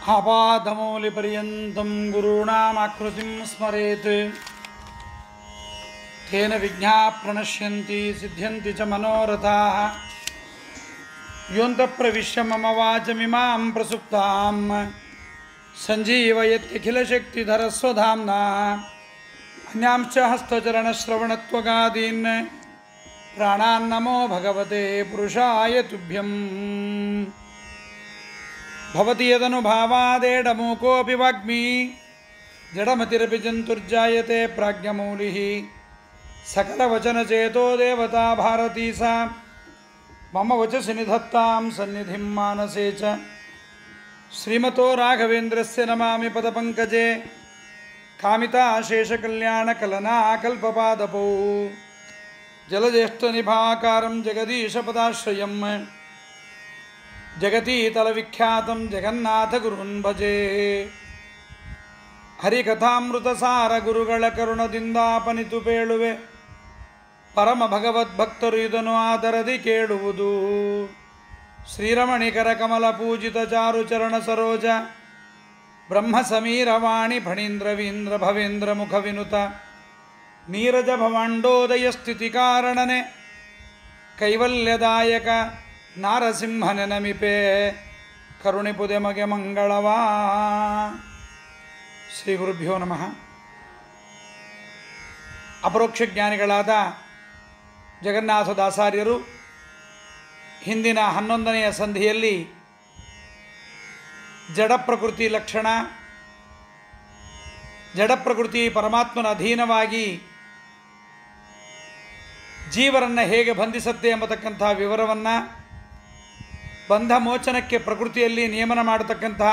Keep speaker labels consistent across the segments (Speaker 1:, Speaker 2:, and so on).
Speaker 1: आपादमौलिपर्यन्तं गुरूणामाकृतिं स्मरेत् तेन विघ्नाः प्रणश्यन्ति सिद्ध्यन्ति च मनोरथाः। योऽन्तः प्रविश्य मम वाचमिमां प्रसुप्तां सञ्जीवयत्यखिलशक्तिधरस्वधाम्ना अन्यांश्च हस्तचरणश्रवणत्वगादीन् प्राणान्नमो भगवते पुरुषाय तुभ्यम्। भवति यदनुभावादेडमूकोऽपि वाग्मी जडमतिरपि जन्तुर्जायते प्राज्ञमौलिः सकलवचनचेतो देवता भारती सा मम वचसि निधत्तां सन्निधिं मानसे च। श्रीमतो राघवेन्द्रस्य नमामि पदपङ्कजे कामिताशेषकल्याणकलना कल्पपादपौ जलज्येष्ठनिभाकारं जगदीशपदाश्रयं जगतीतलविख्यातं जगन्नाथगुरुन् भजे। ಹರಿಕಥಾಮೃತಸಾರ ಗುರುಗಳ ಕರುಣದಿಂದಾಪನಿತು ಪೇಳುವೆ ಪರಮ ಭಗವದ್ಭಕ್ತರು ಇದನ್ನು ಆದರದಿ ಕೇಳುವುದು. ಶ್ರೀರಮಣಿಕರ ಕಮಲ ಪೂಜಿತ ಚಾರು ಚರಣ ಸರೋಜ ಬ್ರಹ್ಮ ಸಮೀರವಾಣಿ ಫಣೀಂದ್ರವೀಂದ್ರ ಭವೇಂದ್ರ ಮುಖ ವಿನುತ ನೀರಜ ಭವಾಂಡೋದಯ ಸ್ಥಿತಿ ಕಾರಣನೆ ಕೈವಲ್ಯದಾಯಕ ನಾರಸಿಂಹನೆ ನಮಿಪೆ ಕರುಣಿಪುದೆ ಮಗೆ ಮಂಗಳವಾ. ಶ್ರೀ ಗುರುಭ್ಯೋ ನಮಃ. ಅಪರೋಕ್ಷ ಜ್ಞಾನಿಗಳಾದ ಜಗನ್ನಾಥದಾಸಾರ್ಯರು ಹಿಂದಿನ 11ನೆಯ ಸಂಧಿಯಲ್ಲಿ ಜಡ ಪ್ರಕೃತಿ ಲಕ್ಷಣ, ಜಡ ಪ್ರಕೃತಿ ಪರಮಾತ್ಮನ ಅಧೀನವಾಗಿ ಜೀವರನ್ನು ಹೇಗೆ ಬಂಧಿಸುತ್ತೆ ಎಂಬತಕ್ಕಂತಹ ವಿವರವನ್ನು, ಬಂಧ ಮೋಚನಕ್ಕೆ ಪ್ರಕೃತಿಯಲ್ಲಿ ನಿಯಮನ ಮಾಡತಕ್ಕಂತಹ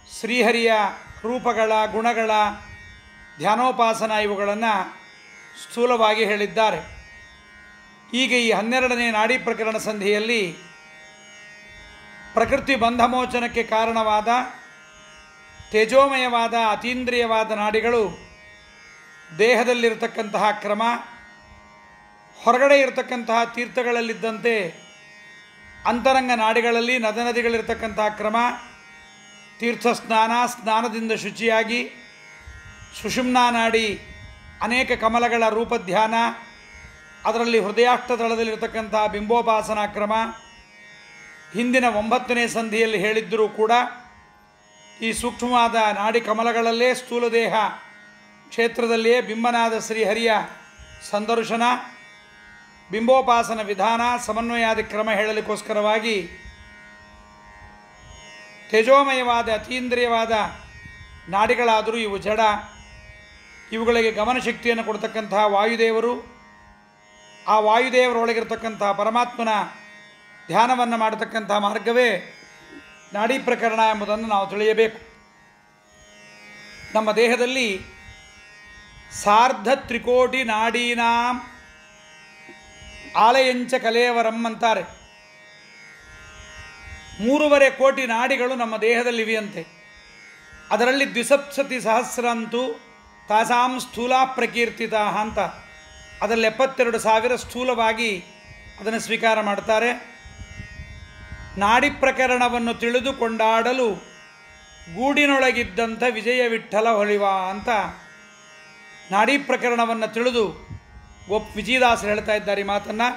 Speaker 1: ಶ್ರೀಹರಿಯ ರೂಪಗಳ ಗುಣಗಳ ಧ್ಯಾನೋಪಾಸನ ಇವುಗಳನ್ನು ಸ್ಥೂಲವಾಗಿ ಹೇಳಿದ್ದಾರೆ. ಈಗ ಈ 12ನೇ ನಾಡಿ ಪ್ರಕರಣ ಸಂಧಿಯಲ್ಲಿ ಪ್ರಕೃತಿ ಬಂಧಮೋಚನಕ್ಕೆ ಕಾರಣವಾದ ತೇಜೋಮಯವಾದ ಅತೀಂದ್ರಿಯವಾದ ನಾಡಿಗಳು ದೇಹದಲ್ಲಿರತಕ್ಕಂತಹ ಕ್ರಮ, ಹೊರಗಡೆ ಇರತಕ್ಕಂತಹ ತೀರ್ಥಗಳಲ್ಲಿದ್ದಂತೆ ಅಂತರಂಗ ನಾಡಿಗಳಲ್ಲಿ ನದಿಗಳಿರತಕ್ಕಂತಹ ಕ್ರಮ, ತೀರ್ಥ ಸ್ನಾನ, ಸ್ನಾನದಿಂದ ಶುಚಿಯಾಗಿ ಸುಷುಮ್ನಾ ನಾಡಿ ಅನೇಕ ಕಮಲಗಳ ರೂಪಧ್ಯಾನ, ಅದರಲ್ಲಿ ಹೃದಯಾಷ್ಟದಳದಲ್ಲಿರತಕ್ಕಂತಹ ಬಿಂಬೋಪಾಸನಾ ಕ್ರಮ, ಹಿಂದಿನ 9ನೇ ಸಂಧಿಯಲ್ಲಿ ಹೇಳಿದ್ದರೂ ಕೂಡ ಈ ಸೂಕ್ಷ್ಮವಾದ ನಾಡಿ ಕಮಲಗಳಲ್ಲೇ ಸ್ಥೂಲದೇಹ ಕ್ಷೇತ್ರದಲ್ಲಿಯೇ ಬಿಂಬನಾದ ಶ್ರೀಹರಿಯ ಸಂದರ್ಶನ, ಬಿಂಬೋಪಾಸನ ವಿಧಾನ, ಸಮನ್ವಯಾದಿ ಕ್ರಮ ಹೇಳಲಿಕ್ಕೋಸ್ಕರವಾಗಿ ತೇಜೋಮಯವಾದ ಅತೀಂದ್ರಿಯವಾದ ನಾಡಿಗಳಾದರೂ ಇವು ಜಡ, ಇವುಗಳಿಗೆ ಗಮನಶಕ್ತಿಯನ್ನು ಕೊಡ್ತಕ್ಕಂತಹ ವಾಯುದೇವರು, ಆ ವಾಯುದೇವರೊಳಗಿರತಕ್ಕಂತಹ ಪರಮಾತ್ಮನ ಧ್ಯಾನವನ್ನು ಮಾಡತಕ್ಕಂಥ ಮಾರ್ಗವೇ ನಾಡಿ ಪ್ರಕರಣ ಎಂಬುದನ್ನು ನಾವು ತಿಳಿಯಬೇಕು. ನಮ್ಮ ದೇಹದಲ್ಲಿ ಸಾರ್ಧ ತ್ರಿಕೋಟಿ ನಾಡೀನಾಂ ಆಲಯಂಚ ಕಲೇವರಂ ಅಂತಾರೆ. 3.5 ಕೋಟಿ ನಾಡಿಗಳು ನಮ್ಮ ದೇಹದಲ್ಲಿವೆಯಂತೆ. ಅದರಲ್ಲಿ ದ್ವಿಸಪ್ತತಿ ಸಹಸ್ರಂತೂ ತಾಸಾಂ ಸ್ಥೂಲಾ ಪ್ರಕೀರ್ತಿತ ಅಂತ, ಅದರಲ್ಲಿ 72,000 ಸ್ಥೂಲವಾಗಿ ಅದನ್ನು ಸ್ವೀಕಾರ ಮಾಡ್ತಾರೆ. ನಾಡಿ ಪ್ರಕರಣವನ್ನು ತಿಳಿದು ಕೊಂಡಾಡಲು ಗೂಡಿನೊಳಗಿದ್ದಂಥ ವಿಜಯ ವಿಠ್ಠಲ ಹೊಳಿವ ಅಂತ ನಾಡಿ ಪ್ರಕರಣವನ್ನು ತಿಳಿದು ವಿಜಯದಾಸರು ಹೇಳ್ತಾ ಇದ್ದಾರೆ ಈ ಮಾತನ್ನು.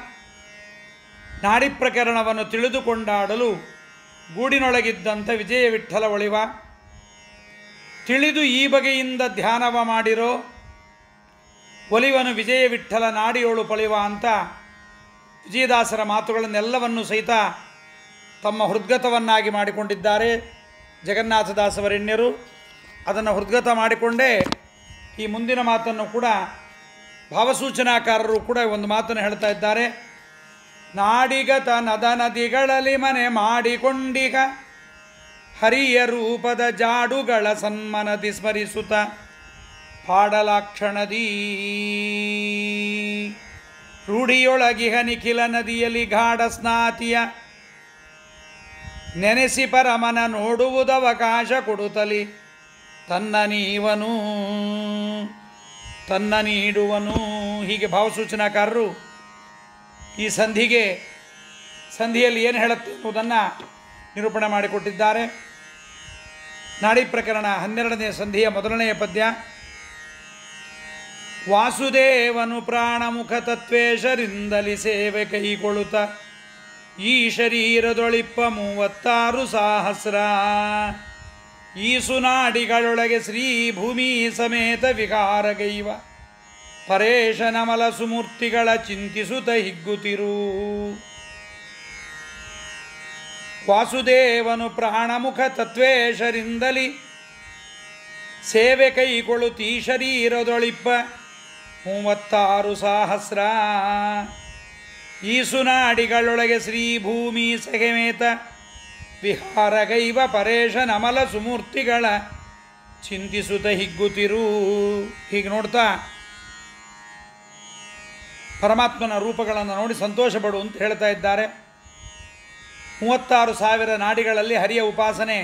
Speaker 1: ನಾಡಿ ಪ್ರಕರಣವನ್ನು ತಿಳಿದುಕೊಂಡಾಡಲು ಗೂಡಿನೊಳಗಿದ್ದಂಥ ವಿಜಯ ವಿಠ್ಠಲ ಒಳಿವ, ತಿಳಿದು ಈ ಬಗೆಯಿಂದ ಧ್ಯಾನವ ಮಾಡಿರೋ ಒಲಿವನು ವಿಜಯ ವಿಠ್ಠಲ ನಾಡಿಯೋಳು ಪಳಿವ ಅಂತ ವಿಜಯದಾಸರ ಮಾತುಗಳನ್ನೆಲ್ಲವನ್ನು ಸಹಿತ ತಮ್ಮ ಹೃದ್ಗತವನ್ನಾಗಿ ಮಾಡಿಕೊಂಡಿದ್ದಾರೆ ಜಗನ್ನಾಥದಾಸವರೆಣ್ಯರು. ಅದನ್ನು ಹೃದ್ಗತ ಮಾಡಿಕೊಂಡೇ ಈ ಮುಂದಿನ ಮಾತನ್ನು ಕೂಡ ಭಾವಸೂಚನಾಕಾರರು ಕೂಡ ಒಂದು ಮಾತನ್ನು ಹೇಳ್ತಾ ಇದ್ದಾರೆ. ನಾಡಿಗತ ನದ ನದಿಗಳಲ್ಲಿ ಮನೆ ಮಾಡಿಕೊಂಡಿಗ ಹರಿಯ ರೂಪದ ಜಾಡುಗಳ ಸನ್ಮನದಿ ಸ್ಮರಿಸುತ್ತ ಪಾಡಲಾಕ್ಷಣದೀ ರೂಢಿಯೊಳಗಿಹ ನಿಖಿಲ ನದಿಯಲ್ಲಿ ಗಾಢ ಸ್ನಾತಿಯ ನೆನೆಸಿ ಪರಮನ ನೋಡುವುದವಕಾಶ ಕೊಡುತ್ತಲಿ ತನ್ನ ನೀಡುವನು. ಹೀಗೆ ಭಾವಸೂಚನಾಕಾರರು ಈ ಸಂಧಿಯಲ್ಲಿ ಏನು ಹೇಳುತ್ತೆ ಎನ್ನುವುದನ್ನು ನಿರೂಪಣೆ ಮಾಡಿಕೊಟ್ಟಿದ್ದಾರೆ. ನಾಡಿ ಪ್ರಕರಣ 12ನೇ ಸಂಧಿಯ ಮೊದಲನೆಯ ಪದ್ಯ. ವಾಸುದೇವನು ಪ್ರಾಣಮುಖ ತತ್ವೇಶರಿಂದಲಿ ಸೇವೆ ಕೈಗೊಳ್ಳುತ್ತ ಈ ಶರೀರದೊಳಿಪ್ಪ 36 ಸಹಸ್ರ ಈ ಸುನಾಡಿಗಳೊಳಗೆ ಶ್ರೀ ಭೂಮಿ ಸಮೇತ ವಿಕಾರಗೈವ ಪರೇಶ ನಮಲ ಸುಮೂರ್ತಿಗಳ ಚಿಂತಿಸುತ್ತ ಹಿಗ್ಗುತ್ತಿರು. ವಾಸುದೇವನು ಪ್ರಾಣಮುಖ ತತ್ವೇಶರಿಂದಲಿ ಸೇವೆ ಕೈಗೊಳ್ಳುತ್ತೀ ಶರೀರದೊಳಿಪ್ಪ 36 ಸಹಸ್ರ ಈ ಸುನಾಡಿಗಳೊಳಗೆ ಶ್ರೀ ಭೂಮಿ ಸಮೇತ ವಿಹಾರಗೈವ ಪರೇಶ ನಮಲ ಸುಮೂರ್ತಿಗಳ ಚಿಂತಿಸುತ್ತ ಹಿಗ್ಗುತ್ತಿರು. ಹೀಗೆ ನೋಡ್ತಾ ಪರಮಾತ್ಮನ ರೂಪಗಳನ್ನು ನೋಡಿ ಸಂತೋಷ ಪಡು ಅಂತ ಹೇಳ್ತಾ ಇದ್ದಾರೆ. 36,000 ನಾಡಿಗಳಲ್ಲಿ ಹರಿಯ ಉಪಾಸನೆ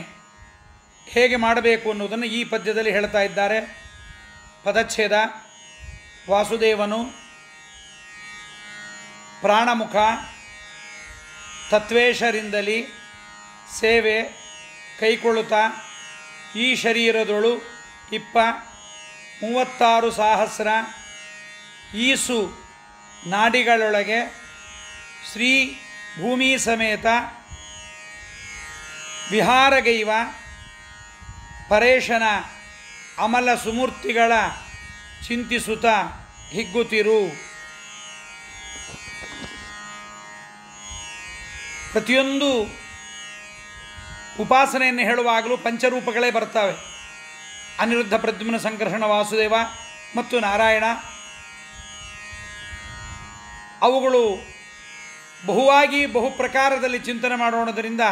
Speaker 1: ಹೇಗೆ ಮಾಡಬೇಕು ಅನ್ನೋದನ್ನು ಈ ಪದ್ಯದಲ್ಲಿ ಹೇಳ್ತಾ ಇದ್ದಾರೆ. ಪದಚ್ಛೇದ. ವಾಸುದೇವನು ಪ್ರಾಣಮುಖ ತತ್ವೇಶರಿಂದಲಿ ಸೇವೆ ಕೈಕೊಳ್ಳುತ್ತಾ ಈ ಶರೀರದೊಳು 36 ಸಹಸ್ರ ಈಸು ನಾಡಿಗಳೊಳಗೆ ಶ್ರೀ ಭೂಮಿ ಸಮೇತ ವಿಹಾರಗೈವ ಪರೇಶನ ಅಮಲ ಸುಮೂರ್ತಿಗಳ ಚಿಂತಿಸುತ್ತ ಹಿಗ್ಗುತ್ತಿರು. ಪ್ರತಿಯೊಂದು ಉಪಾಸನೆಯನ್ನು ಹೇಳುವಾಗಲೂ ಪಂಚರೂಪಗಳೇ ಬರ್ತವೆ. ಅನಿರುದ್ಧ ಪ್ರದ್ಯುಮ್ನ ಸಂಕರ್ಷಣ ವಾಸುದೇವ ಮತ್ತು ನಾರಾಯಣ. ಅವುಗಳು ಬಹುವಾಗಿ ಬಹು ಪ್ರಕಾರದಲ್ಲಿ ಚಿಂತನೆ ಮಾಡೋಣದರಿಂದ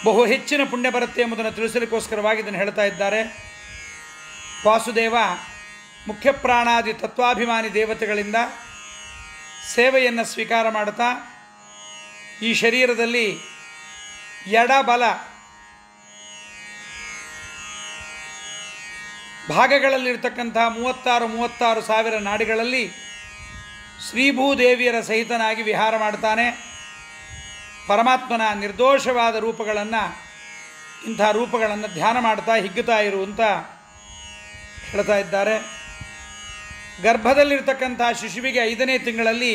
Speaker 1: ಬಹು ಹೆಚ್ಚಿನ ಪುಣ್ಯ ಬರುತ್ತೆ ಎಂಬುದನ್ನು ತಿಳಿಸಲಿಕ್ಕೋಸ್ಕರವಾಗಿ ಇದನ್ನು ಹೇಳ್ತಾ ಇದ್ದಾರೆ. ವಾಸುದೇವ ಮುಖ್ಯ ಪ್ರಾಣಾದಿ ತತ್ವಾಭಿಮಾನಿ ದೇವತೆಗಳಿಂದ ಸೇವೆಯನ್ನು ಸ್ವೀಕಾರ ಮಾಡುತ್ತಾ ಈ ಶರೀರದಲ್ಲಿ ಎಡಬಲ ಭಾಗಗಳಲ್ಲಿರ್ತಕ್ಕಂಥ 36,000 ನಾಡಿಗಳಲ್ಲಿ ಶ್ರೀಭೂದೇವಿಯರ ಸಹಿತನಾಗಿ ವಿಹಾರ ಮಾಡ್ತಾನೆ. ಪರಮಾತ್ಮನ ನಿರ್ದೋಷವಾದ ರೂಪಗಳನ್ನು ಇಂಥ ರೂಪಗಳನ್ನು ಧ್ಯಾನ ಮಾಡ್ತಾ ಹಿಗ್ಗುತ್ತಾ ಇರು ಅಂತ ಹೇಳ್ತಾ ಇದ್ದಾರೆ. ಗರ್ಭದಲ್ಲಿರ್ತಕ್ಕಂಥ ಶಿಶುವಿಗೆ 5ನೇ ತಿಂಗಳಲ್ಲಿ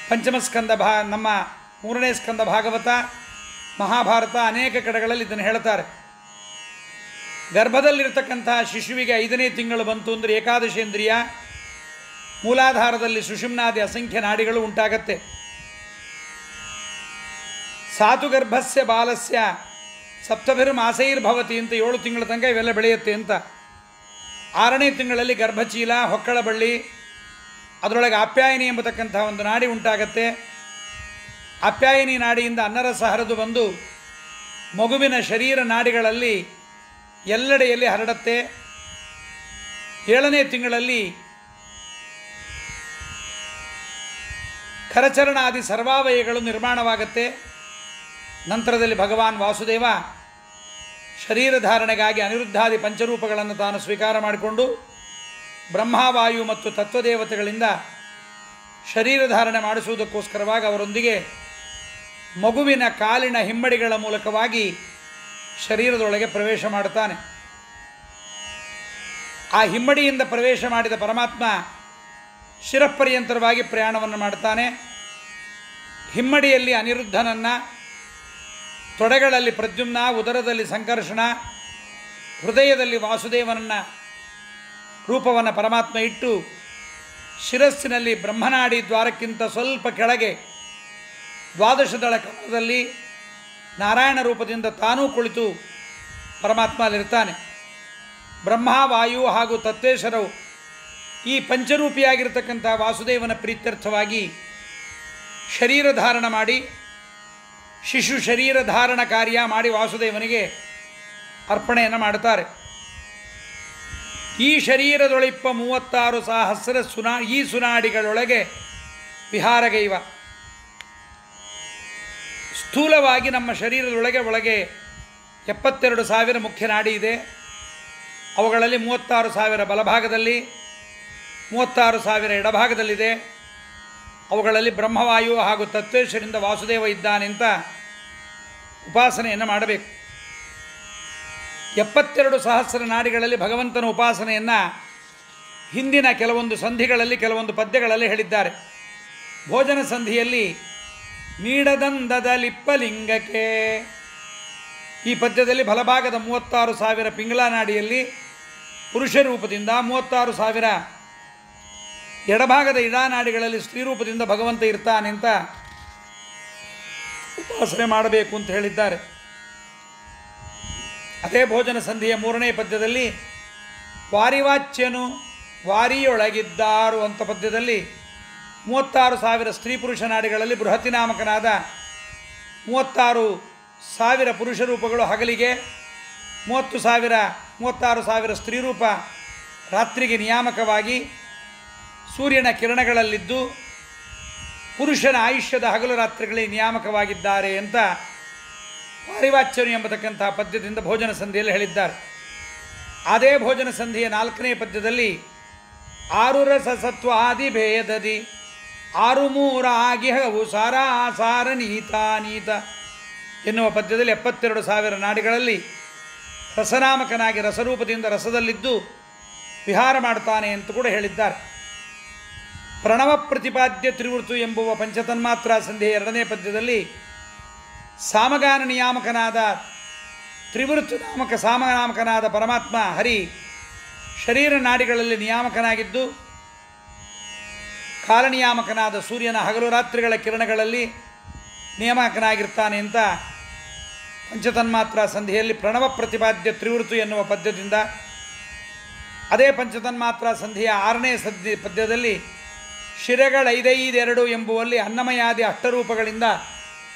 Speaker 1: ಪಂಚಮ ಸ್ಕಂದ ನಮ್ಮ 3ನೇ ಸ್ಕಂದ ಭಾಗವತ ಮಹಾಭಾರತ ಅನೇಕ ಕಡೆಗಳಲ್ಲಿ ಇದನ್ನು ಹೇಳ್ತಾರೆ. ಗರ್ಭದಲ್ಲಿರ್ತಕ್ಕಂಥ ಶಿಶುವಿಗೆ 5ನೇ ತಿಂಗಳು ಬಂತು ಅಂದರೆ ಏಕಾದಶೇಂದ್ರಿಯ ಮೂಲಾಧಾರದಲ್ಲಿ ಸುಷುಮ್ನಾದಿ ಅಸಂಖ್ಯ ನಾಡಿಗಳು ಉಂಟಾಗತ್ತೆ. ಸಾತುಗರ್ಭಸ್ಯ ಬಾಲಸ್ಯ ಸಪ್ತಭಿರ್ಮಾಸೈರ್ಭವತಿ ಅಂತ 7 ತಿಂಗಳ ತನಕ ಇವೆಲ್ಲ ಬೆಳೆಯುತ್ತೆ ಅಂತ. 6ನೇ ತಿಂಗಳಲ್ಲಿ ಗರ್ಭಚೀಲ ಹೊಕ್ಕಳ ಬಳ್ಳಿ ಅದರೊಳಗೆ ಆಪ್ಯಾಯಿನಿ ಎಂಬತಕ್ಕಂಥ ಒಂದು ನಾಡಿ ಉಂಟಾಗತ್ತೆ. ಆಪ್ಯಾಯಿನಿ ನಾಡಿಯಿಂದ ಅನ್ನರಸ ಹರಿದು ಬಂದು ಮಗುವಿನ ಶರೀರ ನಾಡಿಗಳಲ್ಲಿ ಎಲ್ಲೆಡೆಯಲ್ಲಿ ಹರಡತ್ತೆ. 7ನೇ ತಿಂಗಳಲ್ಲಿ ಕರಚರಣಾದಿ ಸರ್ವಾವಯಗಳು ನಿರ್ಮಾಣವಾಗುತ್ತೆ. ನಂತರದಲ್ಲಿ ಭಗವಾನ್ ವಾಸುದೇವ ಶರೀರಧಾರಣೆಗಾಗಿ ಅನಿರುದ್ಧಾದಿ ಪಂಚರೂಪಗಳನ್ನು ತಾನು ಸ್ವೀಕಾರ ಮಾಡಿಕೊಂಡು ಬ್ರಹ್ಮವಾಯು ಮತ್ತು ತತ್ವದೇವತೆಗಳಿಂದ ಶರೀರಧಾರಣೆ ಮಾಡಿಸುವುದಕ್ಕೋಸ್ಕರವಾಗಿ ಅವರೊಂದಿಗೆ ಮಗುವಿನ ಕಾಲಿನ ಹಿಮ್ಮಡಿಗಳ ಮೂಲಕವಾಗಿ ಶರೀರದೊಳಗೆ ಪ್ರವೇಶ ಮಾಡುತ್ತಾನೆ. ಆ ಹಿಮ್ಮಡಿಯಿಂದ ಪ್ರವೇಶ ಮಾಡಿದ ಪರಮಾತ್ಮ ಶಿರಪರ್ಯಂತರವಾಗಿ ಪ್ರಯಾಣವನ್ನು ಮಾಡ್ತಾನೆ. ಹಿಮ್ಮಡಿಯಲ್ಲಿ ಅನಿರುದ್ಧನನ್ನು, ತೊಡೆಗಳಲ್ಲಿ ಪ್ರದ್ಯುಮ್ನ, ಉದರದಲ್ಲಿ ಸಂಕರ್ಷಣ, ಹೃದಯದಲ್ಲಿ ವಾಸುದೇವನನ್ನು ರೂಪವನ್ನು ಪರಮಾತ್ಮ ಇಟ್ಟು ಶಿರಸ್ಸಿನಲ್ಲಿ ಬ್ರಹ್ಮನಾಡಿ ದ್ವಾರಕ್ಕಿಂತ ಸ್ವಲ್ಪ ಕೆಳಗೆ 12 ದಳ ಕಮಲದಲ್ಲಿ ನಾರಾಯಣ ರೂಪದಿಂದ ತಾನೂ ಕುಳಿತು ಪರಮಾತ್ಮ ಅಲ್ಲಿರ್ತಾನೆ. ಬ್ರಹ್ಮ, ವಾಯು ಹಾಗೂ ತತ್ವೇಶ್ವರವು ಈ ಪಂಚರೂಪಿಯಾಗಿರ್ತಕ್ಕಂಥ ವಾಸುದೇವನ ಪ್ರೀತ್ಯರ್ಥವಾಗಿ ಶರೀರಧಾರಣ ಮಾಡಿ ಶಿಶು ಶರೀರಧಾರಣ ಕಾರ್ಯ ಮಾಡಿ ವಾಸುದೇವನಿಗೆ ಅರ್ಪಣೆಯನ್ನು ಮಾಡುತ್ತಾರೆ. ಈ ಶರೀರದೊಳಿಪ್ಪ 36 ಸಹಸ್ರ ಈ ಸುನಾಡಿಗಳೊಳಗೆ ವಿಹಾರಗೈವ. ಸ್ಥೂಲವಾಗಿ ನಮ್ಮ ಶರೀರದೊಳಗೆ 72,000 ಮುಖ್ಯ ನಾಡಿ ಇದೆ. ಅವುಗಳಲ್ಲಿ 36,000 ಬಲಭಾಗದಲ್ಲಿ, 36,000 ಎಡಭಾಗದಲ್ಲಿದೆ. ಅವುಗಳಲ್ಲಿ ಬ್ರಹ್ಮವಾಯು ಹಾಗೂ ತತ್ವೇಶ್ವರಿಂದ ವಾಸುದೇವ ಇದ್ದಾನೆ ಅಂತ ಉಪಾಸನೆಯನ್ನು ಮಾಡಬೇಕು. 72 ಸಹಸ್ರ ನಾಡಿಗಳಲ್ಲಿ ಭಗವಂತನ ಉಪಾಸನೆಯನ್ನು ಹಿಂದಿನ ಕೆಲವೊಂದು ಸಂಧಿಗಳಲ್ಲಿ ಕೆಲವೊಂದು ಪದ್ಯಗಳಲ್ಲಿ ಹೇಳಿದ್ದಾರೆ. ಭೋಜನ ಸಂಧಿಯಲ್ಲಿ ನೀಡದಂದದ ಲಿಪ್ಪಲಿಂಗಕ್ಕೆ ಈ ಪದ್ಯದಲ್ಲಿ ಬಲಭಾಗದ 36,000 ಪಿಂಗಳ ನಾಡಿಯಲ್ಲಿ ಪುರುಷ ರೂಪದಿಂದ, 36,000 ಎಡಭಾಗದ ಇಡಾನಾಡಿಗಳಲ್ಲಿ ಸ್ತ್ರೀ ರೂಪದಿಂದ ಭಗವಂತ ಇರ್ತಾನೆ ಅಂತ ಉಪಾಸನೆ ಮಾಡಬೇಕು ಅಂತ ಹೇಳಿದ್ದಾರೆ. ಅದೇ ಭೋಜನ ಸಂಧಿಯ 3ನೇ ಪದ್ಯದಲ್ಲಿ ವಾರಿವಾಚ್ಯನು ವಾರಿಯೊಳಗಿದ್ದಾರು ಅಂತ ಪದ್ಯದಲ್ಲಿ 36,000 ಸ್ತ್ರೀ ಪುರುಷ ನಾಡಿಗಳಲ್ಲಿ ಬೃಹತಿ ನಾಮಕನಾದ 36,000 ಪುರುಷ ರೂಪಗಳು ಹಗಲಿಗೆ, 36,000 ಸ್ತ್ರೀ ರೂಪ ರಾತ್ರಿಗೆ ನಿಯಾಮಕವಾಗಿ ಸೂರ್ಯನ ಕಿರಣಗಳಲ್ಲಿದ್ದು ಪುರುಷನ ಆಯುಷ್ಯದ ಹಗಲು ರಾತ್ರಿಗಳಿಗೆ ನಿಯಾಮಕವಾಗಿದ್ದಾರೆ ಅಂತ ವಾರಿವಾಚ್ಯನು ಎಂಬತಕ್ಕಂತಹ ಪದ್ಯದಿಂದ ಭೋಜನ ಸಂಧಿಯಲ್ಲಿ ಹೇಳಿದ್ದಾರೆ. ಅದೇ ಭೋಜನ ಸಂಧಿಯ 4ನೇ ಪದ್ಯದಲ್ಲಿ 6 ರಸ ಸತ್ವ ಆದಿ ಭೇದದಿ 6 ಮೂರ ಆಗಿಹವು ಸಾರ ನೀತ ಎನ್ನುವ ಪದ್ಯದಲ್ಲಿ 72,000 ನಾಡಿಗಳಲ್ಲಿ ರಸನಾಮಕನಾಗಿ ರಸರೂಪದಿಂದ ರಸದಲ್ಲಿದ್ದು ವಿಹಾರ ಮಾಡ್ತಾನೆ ಅಂತ ಕೂಡ ಹೇಳಿದ್ದಾರೆ. ಪ್ರಣವ ಪ್ರತಿಪಾದ್ಯ ತ್ರಿವೃತು ಎಂಬುವ ಪಂಚತನ್ಮಾತ್ರ ಸಂಧಿಯ 2ನೇ ಪದ್ಯದಲ್ಲಿ ಸಾಮಗಾನ ನಿಯಾಮಕನಾದ ತ್ರಿವೃತ್ತು ನಾಮಕ ಸಾಮನಾಮಕನಾದ ಪರಮಾತ್ಮ ಹರಿ ಶರೀರ ನಾಡಿಗಳಲ್ಲಿ ನಿಯಾಮಕನಾಗಿದ್ದು ಕಾಲನಿಯಾಮಕನಾದ ಸೂರ್ಯನ ಹಗಲು ರಾತ್ರಿಗಳ ಕಿರಣಗಳಲ್ಲಿ ನಿಯಾಮಕನಾಗಿರ್ತಾನೆ ಅಂತ ಪಂಚತನ್ಮಾತ್ರ ಸಂಧಿಯಲ್ಲಿ ಪ್ರಣವ ಪ್ರತಿಪಾದ್ಯ ತ್ರಿವೃತು ಎನ್ನುವ ಪದ್ಯದಿಂದ, ಅದೇ ಪಂಚತನ್ಮಾತ್ರ ಸಂಧಿಯ 6ನೇ ಪದ್ಯದಲ್ಲಿ ಶಿರಗಳೈದೈದೆರಡು ಎಂಬುವಲ್ಲಿ ಅನ್ನಮಯಾದಿ ಅಷ್ಟರೂಪಗಳಿಂದ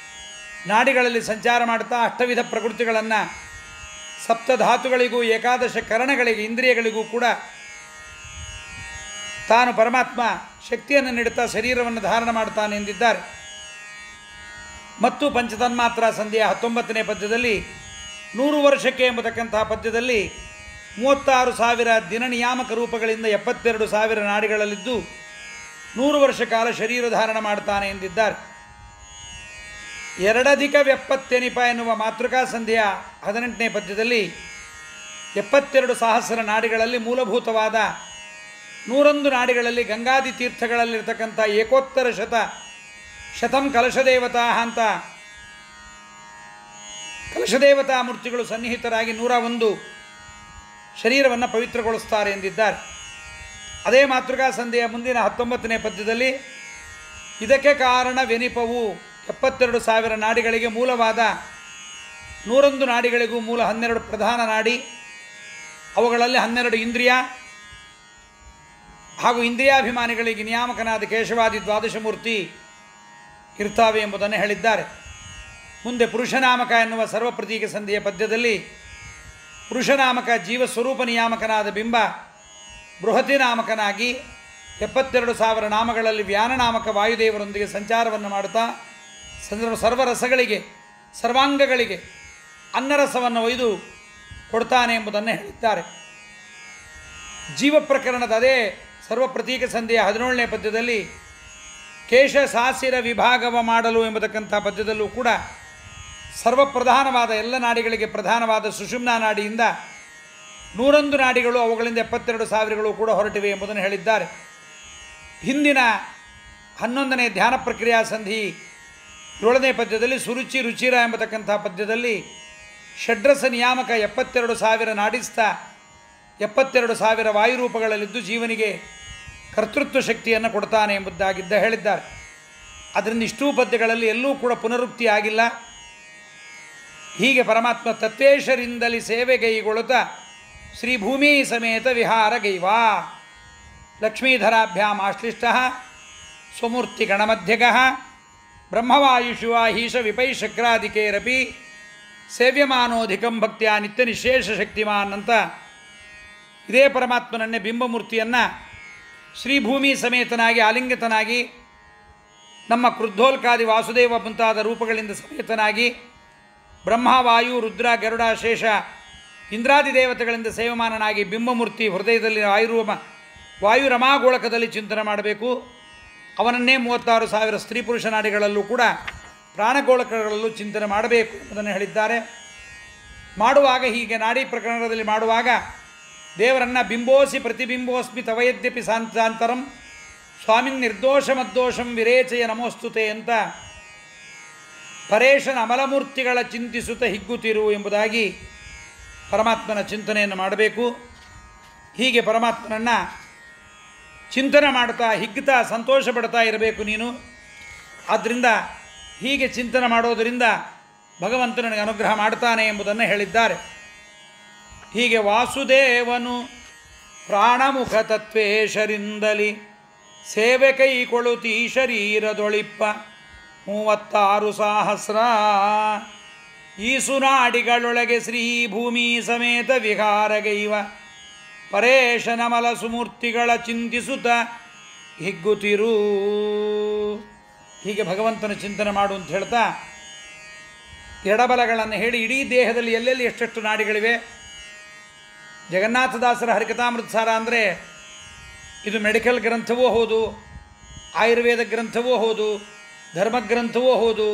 Speaker 1: ನಾಡಿಗಳಲ್ಲಿ ಸಂಚಾರ ಮಾಡುತ್ತಾ ಅಷ್ಟವಿಧ ಪ್ರಕೃತಿಗಳನ್ನು ಸಪ್ತಧಾತುಗಳಿಗೂ ಏಕಾದಶ ಕರಣಗಳಿಗೆ ಇಂದ್ರಿಯಗಳಿಗೂ ಕೂಡ ತಾನು ಪರಮಾತ್ಮ ಶಕ್ತಿಯನ್ನು ನೀಡುತ್ತಾ ಶರೀರವನ್ನು ಧಾರಣ ಮಾಡ್ತಾನೆ ಎಂದಿದ್ದಾರೆ. ಮತ್ತು ಪಂಚತನ್ಮಾತ್ರ ಸಂಧಿಯ 19ನೇ ಪದ್ಯದಲ್ಲಿ 100 ವರ್ಷಕ್ಕೆ ಎಂಬತಕ್ಕಂತಹ ಪದ್ಯದಲ್ಲಿ 36,000 ದಿನ ನಿಯಾಮಕ ರೂಪಗಳಿಂದ 72,000 ನಾಡಿಗಳಲ್ಲಿದ್ದು 100 ವರ್ಷ ಕಾಲ ಶರೀರ ಧಾರಣ ಮಾಡ್ತಾನೆ ಎಂದಿದ್ದಾರೆ. 2 ಎನ್ನುವ ಮಾತೃಕಾ ಸಂಧಿಯ 18ನೇ ಪದ್ಯದಲ್ಲಿ 72 ಸಹಸ್ರ ನಾಡಿಗಳಲ್ಲಿ ಮೂಲಭೂತವಾದ 101 ನಾಡಿಗಳಲ್ಲಿ ಗಂಗಾದಿ ತೀರ್ಥಗಳಲ್ಲಿರ್ತಕ್ಕಂಥ ಏಕೋತ್ತರ ಶತಂ ಕಲಶದೇವತಾ ಅಂತ ಕಲಶದೇವತಾ ಮೂರ್ತಿಗಳು ಸನ್ನಿಹಿತರಾಗಿ 101 ಶರೀರವನ್ನು ಪವಿತ್ರಗೊಳಿಸ್ತಾರೆ ಎಂದಿದ್ದಾರೆ. ಅದೇ ಮಾತೃಕಾ ಸಂಧಿಯ ಮುಂದಿನ 19ನೇ ಪದ್ಯದಲ್ಲಿ ಇದಕ್ಕೆ ಕಾರಣವೆನಿಪವು 72,000 ನಾಡಿಗಳಿಗೆ ಮೂಲವಾದ 101 ನಾಡಿಗಳಿಗೂ ಮೂಲ 12 ಪ್ರಧಾನ ನಾಡಿ, ಅವುಗಳಲ್ಲಿ 12 ಇಂದ್ರಿಯ ಹಾಗೂ ಇಂದ್ರಿಯಾಭಿಮಾನಿಗಳಿಗೆ ನಿಯಾಮಕನಾದ ಕೇಶವಾದಿ ದ್ವಾದಶಮೂರ್ತಿ ಇರ್ತಾವೆ ಎಂಬುದನ್ನು ಹೇಳಿದ್ದಾರೆ. ಮುಂದೆ ಪುರುಷನಾಮಕ ಎನ್ನುವ ಸರ್ವಪ್ರತೀಕ ಸಂಧಿಯ ಪದ್ಯದಲ್ಲಿ ಪುರುಷನಾಮಕ ಜೀವಸ್ವರೂಪ ನಿಯಾಮಕನಾದ ಬಿಂಬ ಬೃಹತಿ ನಾಮಕನಾಗಿ 72,000 ನಾಮಗಳಲ್ಲಿ ವ್ಯಾನನಾಮಕ ವಾಯುದೇವರೊಂದಿಗೆ ಸಂಚಾರವನ್ನು ಮಾಡುತ್ತಾ ಸರ್ವರಸಗಳಿಗೆ ಸರ್ವಾಂಗಗಳಿಗೆ ಅನ್ನರಸವನ್ನು ಒಯ್ದು ಕೊಡ್ತಾನೆ ಎಂಬುದನ್ನು ಹೇಳಿದ್ದಾರೆ. ಜೀವ ಪ್ರಕರಣದ ಅದೇ ಸರ್ವಪ್ರತೀಕ ಸಂಧಿಯ 17ನೇ ಪದ್ಯದಲ್ಲಿ ಕೇಶ ಸಾಸಿರ ವಿಭಾಗವ ಮಾಡಲು ಎಂಬತಕ್ಕಂಥ ಪದ್ಯದಲ್ಲೂ ಕೂಡ ಸರ್ವಪ್ರಧಾನವಾದ ಎಲ್ಲ ನಾಡಿಗಳಿಗೆ ಪ್ರಧಾನವಾದ ಸುಷುಮ್ನಾ ನಾಡಿಯಿಂದ 101 ನಾಡಿಗಳು ಅವುಗಳಿಂದ 72,000 ಕೂಡ ಹೊರಟಿವೆ ಎಂಬುದನ್ನು ಹೇಳಿದ್ದಾರೆ. ಹಿಂದಿನ 11ನೇ ಧ್ಯಾನ ಪ್ರಕ್ರಿಯಾ ಸಂಧಿ 7ನೇ ಪದ್ಯದಲ್ಲಿ ಸುರುಚಿ ರುಚಿರ ಎಂಬತಕ್ಕಂಥ ಪದ್ಯದಲ್ಲಿ ಷಡ್ರಸ ನಿಯಾಮಕ 72,000 ನಾಡಿಸ್ಥ 72,000 ವಾಯುರೂಪಗಳಲ್ಲಿದ್ದು ಜೀವನಿಗೆ ಕರ್ತೃತ್ವ ಶಕ್ತಿಯನ್ನು ಕೊಡ್ತಾನೆ ಎಂಬುದಾಗಿದ್ದ ಹೇಳಿದ್ದಾರೆ. ಅದರಿಂದ ಇಷ್ಟೂ ಪದ್ಯಗಳಲ್ಲಿ ಎಲ್ಲೂ ಕೂಡ ಪುನರುಕ್ತಿ ಆಗಿಲ್ಲ. ಹೀಗೆ ಪರಮಾತ್ಮ ತತ್ವೇಶರಿಂದಲಿ ಸೇವೆಗೈಗೊಳ್ಳುತ್ತಾ ಶ್ರೀಭೂಮಿ ಸಮೇತ ವಿಹಾರಗೈವಾ ಲಕ್ಷ್ಮೀಧರಾಭ್ಯಾಂ ಆಶ್ಲಿಷ್ಟ ಸ್ವಮೂರ್ತಿ ಗಣಮಧ್ಯಗಃ ಬ್ರಹ್ಮವಾಯುಷುವಾಹೀಶ ವಿಪೈಶಕ್ರಾದಿಕೇರಪಿ ಸೇವ್ಯಮಾನೋಧಿಕಂ ಭಕ್ತಿಯ ನಿತ್ಯ ನಿಶೇಷ ಶಕ್ತಿಮಾನ್ ಅಂತ ಇದೇ ಪರಮಾತ್ಮನನ್ನೇ ಬಿಂಬಮೂರ್ತಿಯನ್ನು ಶ್ರೀಭೂಮಿ ಸಮೇತನಾಗಿ ಆಲಿಂಗಿತನಾಗಿ ನಮ್ಮ ಕ್ರುದ್ಧೋಲ್ಕಾದಿ ವಾಸುದೇವ ಮುಂತಾದ ರೂಪಗಳಿಂದ ಸಮೇತನಾಗಿ ಬ್ರಹ್ಮ ವಾಯು ರುದ್ರ ಗರುಡ ಶೇಷ ಇಂದ್ರಾದಿ ದೇವತೆಗಳಿಂದ ಸೇವಮಾನನಾಗಿ ಬಿಂಬಮೂರ್ತಿ ಹೃದಯದಲ್ಲಿ ವಾಯುರಮಾಗೋಳಕದಲ್ಲಿ ಚಿಂತನೆ ಮಾಡಬೇಕು. ಅವನನ್ನೇ 36,000 ಸ್ತ್ರೀ ಪುರುಷ ನಾಡಿಗಳಲ್ಲೂ ಕೂಡ ಪ್ರಾಣಗೋಳಕಗಳಲ್ಲೂ ಚಿಂತನೆ ಮಾಡಬೇಕು ಎಂಬುದನ್ನು ಹೇಳಿದ್ದಾರೆ. ಮಾಡುವಾಗ ಹೀಗೆ ನಾಡಿ ಪ್ರಕರಣದಲ್ಲಿ ಮಾಡುವಾಗ ದೇವರನ್ನು ಬಿಂಬೋಸಿ ಪ್ರತಿಬಿಂಬೋಸ್ಮಿ ತವಯದ್ಯಪಿ ಸಾಂತಾಂತರಂ ಸ್ವಾಮಿನ್ ನಿರ್ದೋಷಮದ್ದೋಷಂ ವಿರೇಚಯ ನಮೋಸ್ತುತೆ ಅಂತ ಪರೇಶನ ಅಮಲಮೂರ್ತಿಗಳ ಚಿಂತಿಸುತ್ತ ಹಿಗ್ಗುತ್ತಿರು ಎಂಬುದಾಗಿ ಪರಮಾತ್ಮನ ಚಿಂತನೆಯನ್ನು ಮಾಡಬೇಕು. ಹೀಗೆ ಪರಮಾತ್ಮನನ್ನು ಚಿಂತನೆ ಮಾಡ್ತಾ ಹಿಗ್ಗುತ್ತಾ ಸಂತೋಷ ಪಡ್ತಾ ಇರಬೇಕು ನೀನು. ಆದ್ದರಿಂದ ಹೀಗೆ ಚಿಂತನೆ ಮಾಡೋದರಿಂದ ಭಗವಂತ ನನಗೆ ಅನುಗ್ರಹ ಮಾಡ್ತಾನೆ ಎಂಬುದನ್ನು ಹೇಳಿದ್ದಾರೆ. ಹೀಗೆ ವಾಸುದೇವನು ಪ್ರಾಣಮುಖ ತತ್ವೇಶರಿಂದಲಿ ಸೇವೆ ಕೈಕೊಳ್ಳುತ್ತೀ ಶರೀರದೊಳಿಪ್ಪ 36 ಸಹಸ್ರ ಈಸುನಾಡಿಗಳೊಳಗೆ ಶ್ರೀ ಭೂಮಿ ಸಮೇತ ವಿಹಾರಗೈವ ಪರೇಶನಮಲ ಸುಮೂರ್ತಿಗಳ ಚಿಂತಿಸುತ್ತ ಹಿಗ್ಗುತ್ತಿರು. ಹೀಗೆ ಭಗವಂತನ ಚಿಂತನೆ ಮಾಡು ಅಂತ ಹೇಳ್ತಾ ಎಡಬಲಗಳನ್ನು ಹೇಳಿ ಇಡೀ ದೇಹದಲ್ಲಿ ಎಲ್ಲೆಲ್ಲಿ ಎಷ್ಟೆಷ್ಟು ನಾಡಿಗಳಿವೆ. ಜಗನ್ನಾಥದಾಸರ ಹರಿಕಥಾಮೃತಸಾರ ಅಂದರೆ ಇದು ಮೆಡಿಕಲ್ ಗ್ರಂಥವೂ ಹೌದು, ಆಯುರ್ವೇದ ಗ್ರಂಥವೂ ಹೌದು, ಧರ್ಮಗ್ರಂಥವೂ ಹೌದು,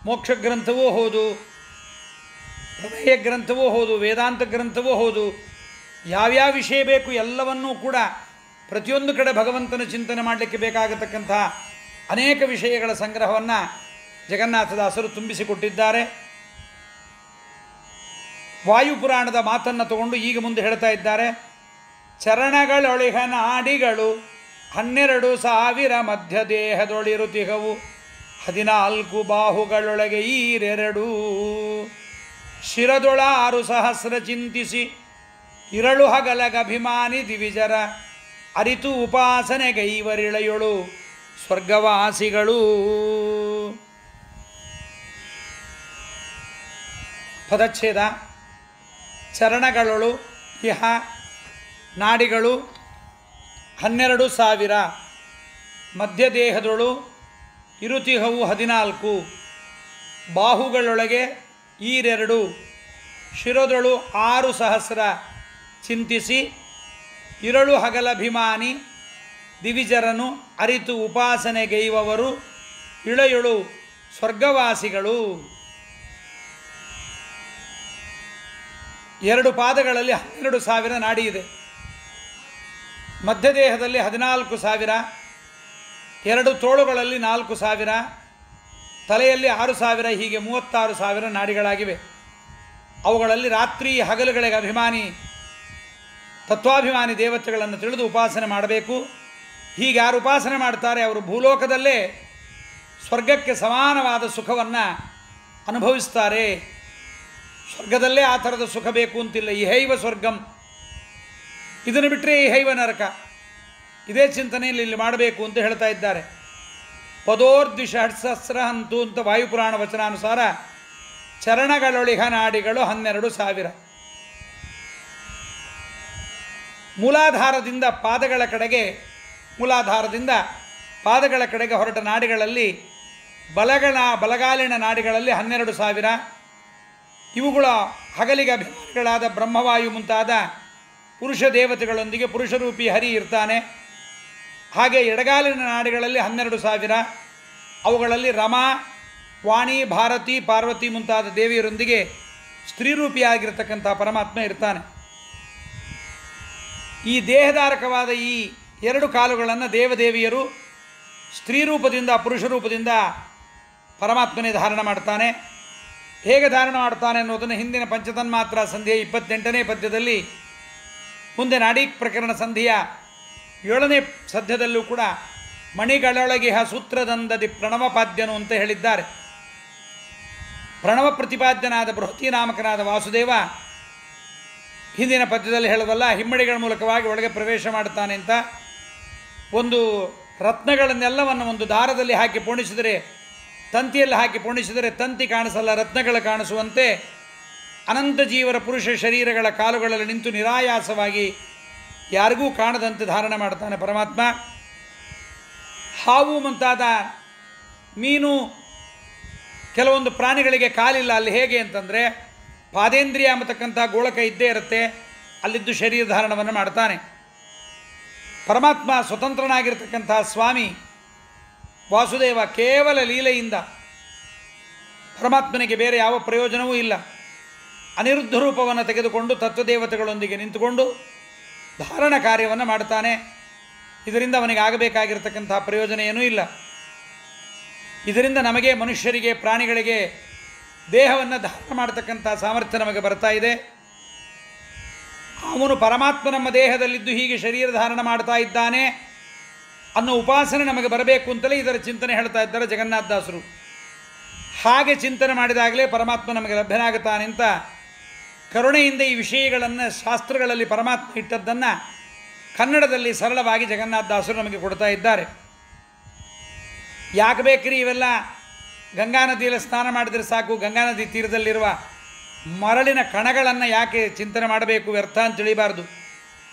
Speaker 1: ಮೋಕ್ಷ ಗ್ರಂಥವೂ ಹೌದು, ಪ್ರಮೇಯ ಗ್ರಂಥವೂ ಹೌದು, ವೇದಾಂತ ಗ್ರಂಥವೂ ಹೌದು. ಯಾವ್ಯಾವ ವಿಷಯ ಬೇಕು ಎಲ್ಲವನ್ನೂ ಕೂಡ ಪ್ರತಿಯೊಂದು ಕಡೆ ಭಗವಂತನ ಚಿಂತನೆ ಮಾಡಲಿಕ್ಕೆ ಬೇಕಾಗತಕ್ಕಂಥ ಅನೇಕ ವಿಷಯಗಳ ಸಂಗ್ರಹವನ್ನು ಜಗನ್ನಾಥದಾಸರು ತುಂಬಿಸಿಕೊಟ್ಟಿದ್ದಾರೆ. ವಾಯುಪುರಾಣದ ಮಾತನ್ನು ತಗೊಂಡು ಈಗ ಮುಂದೆ ಹೇಳ್ತಾ ಇದ್ದಾರೆ. ಚರಣಗಳೊಳಿಹ ನಾಡಿಗಳು 12,000 ಮಧ್ಯ ದೇಹದೊಳಿರುತಿಹವು 14 ಬಾಹುಗಳೊಳಗೆ ಈರೆರಡು ಶಿರದೊಳ 6 ಸಹಸ್ರ ಚಿಂತಿಸಿ ಇರಳು ಹಗಲಗಭಿಮಾನಿ ದಿವಿಜರ ಅರಿತು ಉಪಾಸನೆಗೈವರಿಳೆಯೊಳು ಸ್ವರ್ಗವಾಸಿಗಳು. ಪದಚ್ಛೇದ. ಚರಣಗಳೊಳು ಇಹ ನಾಡಿಗಳು 12,000 ಮಧ್ಯದೇಹದೊಳು ಇರುತಿಹವು 14 ಬಾಹುಗಳೊಳಗೆ ಈರೆರಡು ಶಿರದೊಳು 6 ಸಹಸ್ರ ಚಿಂತಿಸಿ ಇರಳು ಹಗಲಭಿಮಾನಿ ದಿವಿಜರನು ಅರಿತು ಉಪಾಸನೆಗೈವವರು ಇಳೆಯೊಳು ಸ್ವರ್ಗವಾಸಿಗಳು. 2 ಪಾದಗಳಲ್ಲಿ 12,000 ನಾಡಿ ಇದೆ. ಮಧ್ಯದೇಹದಲ್ಲಿ 14,000, 2 ತೋಳುಗಳಲ್ಲಿ 4,000, ತಲೆಯಲ್ಲಿ 6,000, ಹೀಗೆ 36,000 ನಾಡಿಗಳಾಗಿವೆ. ಅವುಗಳಲ್ಲಿ ರಾತ್ರಿ ಹಗಲುಗಳಿಗೆ ಅಭಿಮಾನಿ ತತ್ವಾಭಿಮಾನಿ ದೇವತೆಗಳನ್ನು ತಿಳಿದು ಉಪಾಸನೆ ಮಾಡಬೇಕು. ಹೀಗೆ ಯಾರು ಉಪಾಸನೆ ಮಾಡ್ತಾರೆ ಅವರು ಭೂಲೋಕದಲ್ಲೇ ಸ್ವರ್ಗಕ್ಕೆ ಸಮಾನವಾದ ಸುಖವನ್ನು ಅನುಭವಿಸ್ತಾರೆ. ಸ್ವರ್ಗದಲ್ಲೇ ಆ ಥರದ ಸುಖ ಬೇಕು ಅಂತಿಲ್ಲ. ಇಹೈವ ಸ್ವರ್ಗಂ, ಇದನ್ನು ಬಿಟ್ಟರೆ ಇಹೈವ ನರಕ. ಇದೇ ಚಿಂತನೆಯಲ್ಲಿ ಇಲ್ಲಿ ಮಾಡಬೇಕು ಅಂತ ಹೇಳ್ತಾ ಇದ್ದಾರೆ. ಪದೋರ್ದ್ವಿಷಹಸ್ರ ಹಂತು ಅಂತ ವಾಯುಪುರಾಣ ವಚನಾನುಸಾರ ಚರಣಗಳೊಳಿಹ ನಾಡಿಗಳು 12,000. ಮೂಲಾಧಾರದಿಂದ ಪಾದಗಳ ಕಡೆಗೆ ಹೊರಟ ನಾಡಿಗಳಲ್ಲಿ ಬಲಗಾಲಿನ ನಾಡಿಗಳಲ್ಲಿ 12,000. ಇವುಗಳ ಹಗಲಿಗೆ ಅಭಿಮಾನಿಗಳಾದ ಬ್ರಹ್ಮವಾಯು ಮುಂತಾದ ಪುರುಷ ದೇವತೆಗಳೊಂದಿಗೆ ಪುರುಷರೂಪಿ ಹರಿ ಇರ್ತಾನೆ. ಹಾಗೆ ಎಡಗಾಲಿನ ನಾಡಿಗಳಲ್ಲಿ 12,000. ಅವುಗಳಲ್ಲಿ ರಮಾ, ವಾಣಿ, ಭಾರತಿ, ಪಾರ್ವತಿ ಮುಂತಾದ ದೇವಿಯರೊಂದಿಗೆ ಸ್ತ್ರೀರೂಪಿಯಾಗಿರ್ತಕ್ಕಂಥ ಪರಮಾತ್ಮ ಇರ್ತಾನೆ. ಈ ದೇಹಧಾರಕವಾದ ಈ 2 ಕಾಲುಗಳನ್ನು ದೇವದೇವಿಯರು ಸ್ತ್ರೀರೂಪದಿಂದ ಪುರುಷರೂಪದಿಂದ ಪರಮಾತ್ಮನೇ ಧಾರಣ ಮಾಡ್ತಾನೆ. ಹೇಗೆ ಧಾರಣ ಮಾಡ್ತಾನೆ ಅನ್ನೋದನ್ನು ಹಿಂದಿನ ಪಂಚತನ್ಮಾತ್ರ ಸಂಧಿಯ 28ನೇ ಪದ್ಯದಲ್ಲಿ, ಮುಂದೆ ನಾಡಿ ಪ್ರಕರಣ ಸಂಧಿಯ 7ನೇ ಸದ್ಯದಲ್ಲೂ ಕೂಡ ಮಣಿಗಳೊಳಗಿಹ ಸೂತ್ರದಂದದಿ ಪ್ರಣವಪಾದ್ಯನು ಅಂತ ಹೇಳಿದ್ದಾರೆ. ಪ್ರಣವ ಪ್ರತಿಪಾದ್ಯನಾದ ಬೃಹತಿ ನಾಮಕನಾದ ವಾಸುದೇವ ಹಿಂದಿನ ಪದ್ಯದಲ್ಲಿ ಹೇಳೋದಲ್ಲ, ಹಿಮ್ಮಡಿಗಳ ಮೂಲಕವಾಗಿ ಒಳಗೆ ಪ್ರವೇಶ ಮಾಡ್ತಾನೆ ಅಂತ. ಒಂದು ರತ್ನಗಳನ್ನೆಲ್ಲವನ್ನು ಒಂದು ದಾರದಲ್ಲಿ ಹಾಕಿ ಪೋಣಿಸಿದರೆ, ತಂತಿಯಲ್ಲಿ ಹಾಕಿ ಪೋಣಿಸಿದರೆ ತಂತಿ ಕಾಣಿಸಲ್ಲ, ರತ್ನಗಳು ಕಾಣಿಸುವಂತೆ ಅನಂತ ಜೀವರ ಪುರುಷ ಶರೀರಗಳ ಕಾಲುಗಳಲ್ಲಿ ನಿಂತು ನಿರಾಯಾಸವಾಗಿ ಯಾರಿಗೂ ಕಾಣದಂತೆ ಧಾರಣ ಮಾಡ್ತಾನೆ ಪರಮಾತ್ಮ. ಹಾವು ಮುಂತಾದ ಮೀನು, ಕೆಲವೊಂದು ಪ್ರಾಣಿಗಳಿಗೆ ಕಾಲಿಲ್ಲ. ಅಲ್ಲಿ ಹೇಗೆ ಅಂತಂದರೆ ಪಾದೇಂದ್ರಿಯ ಎಂಬತಕ್ಕಂಥ ಗೋಳಕ ಇದ್ದೇ ಇರುತ್ತೆ, ಅಲ್ಲಿದ್ದು ಶರೀರ ಧಾರಣವನ್ನು ಮಾಡ್ತಾನೆ. ಪರಮಾತ್ಮ ಸ್ವತಂತ್ರನಾಗಿರ್ತಕ್ಕಂಥ ಸ್ವಾಮಿ ವಾಸುದೇವ ಕೇವಲ ಲೀಲೆಯಿಂದ, ಪರಮಾತ್ಮನಿಗೆ ಬೇರೆ ಯಾವ ಪ್ರಯೋಜನವೂ ಇಲ್ಲ. ಅನಿರುದ್ಧ ರೂಪವನ್ನು ತೆಗೆದುಕೊಂಡು ತತ್ವದೇವತೆಗಳೊಂದಿಗೆ ನಿಂತುಕೊಂಡು ಧಾರಣ ಕಾರ್ಯವನ್ನು ಮಾಡ್ತಾನೆ. ಇದರಿಂದ ಅವನಿಗೆ ಆಗಬೇಕಾಗಿರತಕ್ಕಂಥ ಪ್ರಯೋಜನ ಏನೂ ಇಲ್ಲ. ಇದರಿಂದ ನಮಗೆ ಮನುಷ್ಯರಿಗೆ ಪ್ರಾಣಿಗಳಿಗೆ ದೇಹವನ್ನು ಧಾರಣ ಮಾಡತಕ್ಕಂಥ ಸಾಮರ್ಥ್ಯ ನಮಗೆ ಬರ್ತಾ ಇದೆ. ಅವನು ಪರಮಾತ್ಮ ನಮ್ಮ ದೇಹದಲ್ಲಿದ್ದು ಹೀಗೆ ಶರೀರ ಧಾರಣ ಮಾಡ್ತಾ ಇದ್ದಾನೆ ಅನ್ನೋ ಉಪಾಸನೆ ನಮಗೆ ಬರಬೇಕು ಅಂತಲೇ ಇದರ ಚಿಂತನೆ ಹೇಳ್ತಾ ಇದ್ದಾರೆ ಜಗನ್ನಾಥದಾಸರು. ಹಾಗೆ ಚಿಂತನೆ ಮಾಡಿದಾಗಲೇ ಪರಮಾತ್ಮ ನಮಗೆ ಲಭ್ಯನಾಗುತ್ತಾನೆ ಅಂತ ಕರುಣೆಯಿಂದ ಈ ವಿಷಯಗಳನ್ನು ಶಾಸ್ತ್ರಗಳಲ್ಲಿ ಪರಮಾತ್ಮ ಇಟ್ಟದ್ದನ್ನು ಕನ್ನಡದಲ್ಲಿ ಸರಳವಾಗಿ ಜಗನ್ನಾಥದಾಸರು ನಮಗೆ ಕೊಡ್ತಾ ಇದ್ದಾರೆ. ಯಾಕೆ ಬೇಕ್ರಿ ಇವೆಲ್ಲ? ಗಂಗಾ ನದಿಯಲ್ಲಿ ಸ್ನಾನ ಮಾಡಿದರೆ ಸಾಕು, ಗಂಗಾ ನದಿ ತೀರದಲ್ಲಿರುವ ಮರಳಿನ ಕಣಗಳನ್ನು ಯಾಕೆ ಚಿಂತನೆ ಮಾಡಬೇಕು, ವ್ಯರ್ಥ ಅಂತ ತಿಳಿಬಾರ್ದು.